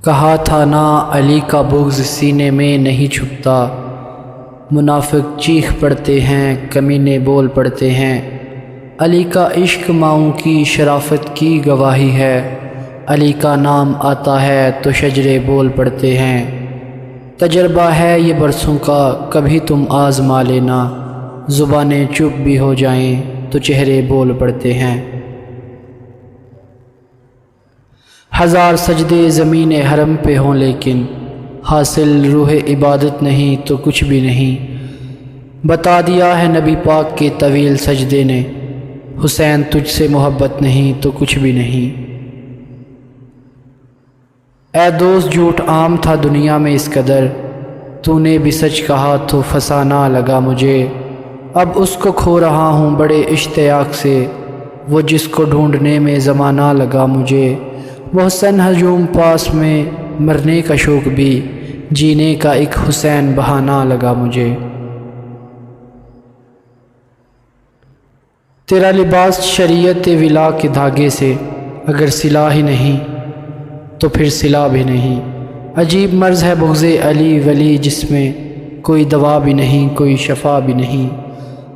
کہا تھا نا علی کا بغض سینے میں نہیں چھپتا، منافق چیخ پڑتے ہیں کمینے بول پڑتے ہیں۔ علی کا عشق ماؤں کی شرافت کی گواہی ہے، علی کا نام آتا ہے تو شجرے بول پڑتے ہیں۔ تجربہ ہے یہ برسوں کا کبھی تم آزما لینا، زبانیں چپ بھی ہو جائیں تو چہرے بول پڑتے ہیں۔ ہزار سجدے زمین حرم پہ ہوں لیکن حاصل روح عبادت نہیں تو کچھ بھی نہیں۔ بتا دیا ہے نبی پاک کے طویل سجدے نے، حسین تجھ سے محبت نہیں تو کچھ بھی نہیں۔ اے دوست جھوٹ عام تھا دنیا میں اس قدر، تو نے بھی سچ کہا تو فسانہ لگا مجھے۔ اب اس کو کھو رہا ہوں بڑے اشتیاق سے، وہ جس کو ڈھونڈنے میں زمانہ لگا مجھے۔ محسن ہجوم پاس میں مرنے کا شوق بھی، جینے کا ایک حسین بہانہ لگا مجھے۔ تیرا لباس شریعت ولا کے دھاگے سے، اگر صلہ ہی نہیں تو پھر صلہ بھی نہیں۔ عجیب مرض ہے بغض علی ولی جس میں کوئی دوا بھی نہیں کوئی شفا بھی نہیں۔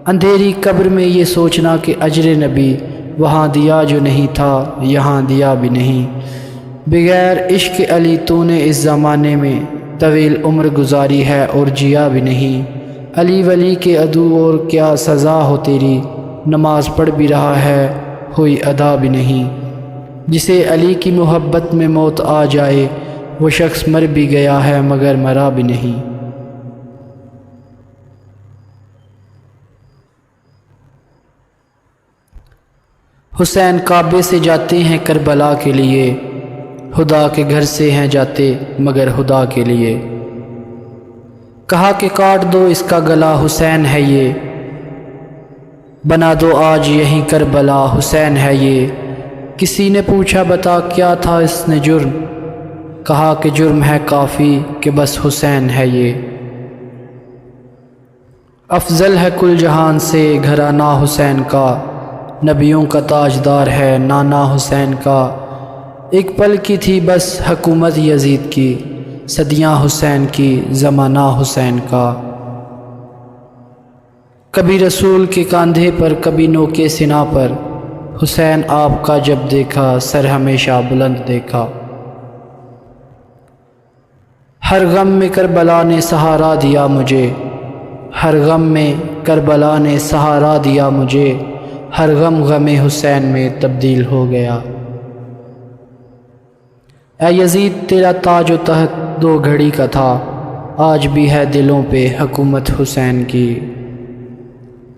اندھیری قبر میں یہ سوچنا کہ اجر نبی وہاں دیا جو نہیں تھا یہاں دیا بھی نہیں۔ بغیر عشق علی تو نے اس زمانے میں طویل عمر گزاری ہے اور جیا بھی نہیں۔ علی ولی کے عدو اور کیا سزا ہو تیری، نماز پڑھ بھی رہا ہے ہوئی ادا بھی نہیں۔ جسے علی کی محبت میں موت آ جائے وہ شخص مر بھی گیا ہے مگر مرا بھی نہیں۔ حسین کعبے سے جاتے ہیں کربلا کے لیے، خدا کے گھر سے ہیں جاتے مگر خدا کے لیے۔ کہا کہ کاٹ دو اس کا گلا حسین ہے یہ، بنا دو آج یہیں کربلا حسین ہے یہ۔ کسی نے پوچھا بتا کیا تھا اس نے جرم، کہا کہ جرم ہے کافی کہ بس حسین ہے یہ۔ افضل ہے کل جہان سے گھرانہ حسین کا، نبیوں کا تاجدار ہے نانا حسین کا۔ ایک پل کی تھی بس حکومت یزید کی، صدیاں حسین کی زمانہ حسین کا۔ کبھی رسول کے کاندھے پر کبھی نوکے سنا پر، حسین آپ کا جب دیکھا سر ہمیشہ بلند دیکھا۔ ہر غم میں کربلا نے سہارا دیا مجھے، ہر غم میں کربلا نے سہارا دیا مجھے۔ ہر غم غم حسین میں تبدیل ہو گیا۔ اے یزید تیرا تاج و تخت دو گھڑی کا تھا، آج بھی ہے دلوں پہ حکومت حسین کی۔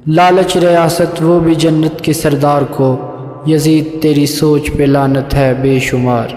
لالچ ریاست وہ بھی جنت کے سردار کو، یزید تیری سوچ پہ لعنت ہے بے شمار۔